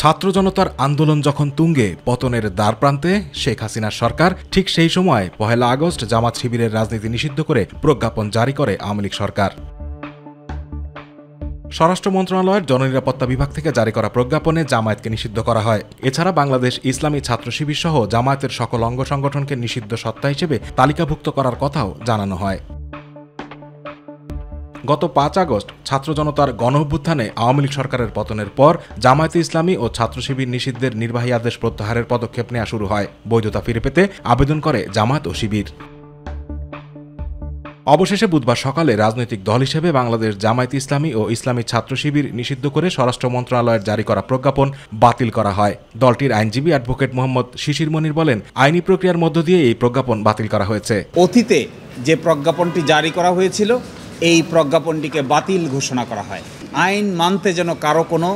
ছাত্র জনতার আন্দোলন যখন তুঙ্গে, পতনের দ্বারপ্রান্তে শেখ হাসিনার সরকার, ঠিক সেই সময় ১ আগস্ট জামাত শিবিরের রাজনীতি নিষিদ্ধ করে প্রজ্ঞাপন জারি করে আওয়ামী লীগ সরকার। স্বরাষ্ট্র মন্ত্রণালয়ের জননিরাপত্তা বিভাগ থেকে জারি করা প্রজ্ঞাপনে জামায়াতকে নিষিদ্ধ করা হয়। এছাড়া বাংলাদেশ ইসলামী ছাত্র শিবির সহ জামায়াতের সকল অঙ্গ সংগঠনকে নিষিদ্ধ সত্তা হিসেবে তালিকাভুক্ত করার কথাও জানানো হয়। গত ৫ আগস্ট ছাত্র জনতার গণঅভ্যুত্থানে আওয়ামী লীগ সরকারের পতনের পর জামায়াতে ইসলামী ও ছাত্র শিবির নিষিদ্ধের নির্বাহী আদেশ প্রত্যাহারের পদক্ষেপ নেওয়া শুরু হয়। বৈধতা ফিরে পেতে আবেদন করে জামায়াত ও শিবির। অবশেষে বুধবার সকালে রাজনৈতিক দল হিসেবে বাংলাদেশ জামায়াতে ইসলামী ও ইসলামী ছাত্র শিবির নিষিদ্ধ করে স্বরাষ্ট্র মন্ত্রণালয়ের জারি করা প্রজ্ঞাপন বাতিল করা হয়। দলটির আইনজীবী অ্যাডভোকেট মোহাম্মদ শিশির মনির বলেন, আইনি প্রক্রিয়ার মধ্য দিয়ে এই প্রজ্ঞাপন বাতিল করা হয়েছে। অতীতে যে প্রজ্ঞাপনটি জারি করা হয়েছিল, এই প্রজ্ঞাপনটিকে বাতিল ঘোষণা করা হয়। আইন মানতে যেন কারো কোনো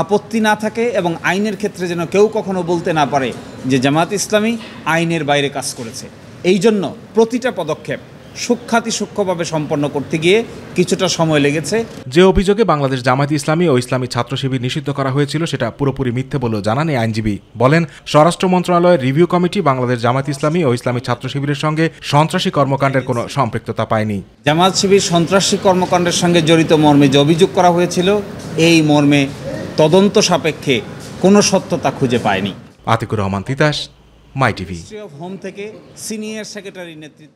আপত্তি না থাকে এবং আইনের ক্ষেত্রে যেন কেউ কখনো বলতে না পারে যে জামায়াত ইসলামী আইনের বাইরে কাজ করেছে। এই জন্য প্রতিটা পদক্ষেপ সূক্ষ্মভাবে সম্পন্ন করতে গিয়ে কিছুটা সময় লেগেছে। যে অভিযোগে বাংলাদেশ জামায়াতে ইসলামী ও ইসলামী ছাত্র শিবির নিষিদ্ধ করা হয়েছিল সেটা পুরোপুরি মিথ্যে বলেও জানান এই আইনজীবী। বলেন, স্বরাষ্ট্র মন্ত্রণালয়ের রিভিউ কমিটি বাংলাদেশ জামায়াতে ইসলামী ও ইসলামী ছাত্র শিবিরের সঙ্গে সন্ত্রাসী কর্মকাণ্ডের কোনো সম্পৃক্ততা পায়নি। জামায়াত শিবির সন্ত্রাসী কর্মকাণ্ডের সঙ্গে জড়িত মর্মে যে অভিযোগ করা হয়েছিল, এই মর্মে তদন্ত সাপেক্ষে কোনো সত্যতা খুঁজে পায়নি। আতিকুর রহমান তিতাস, মাই টিভি। মিনিস্ট্রি অফ হোম থেকে সিনিয়র সেক্রেটারি নেতৃত্বে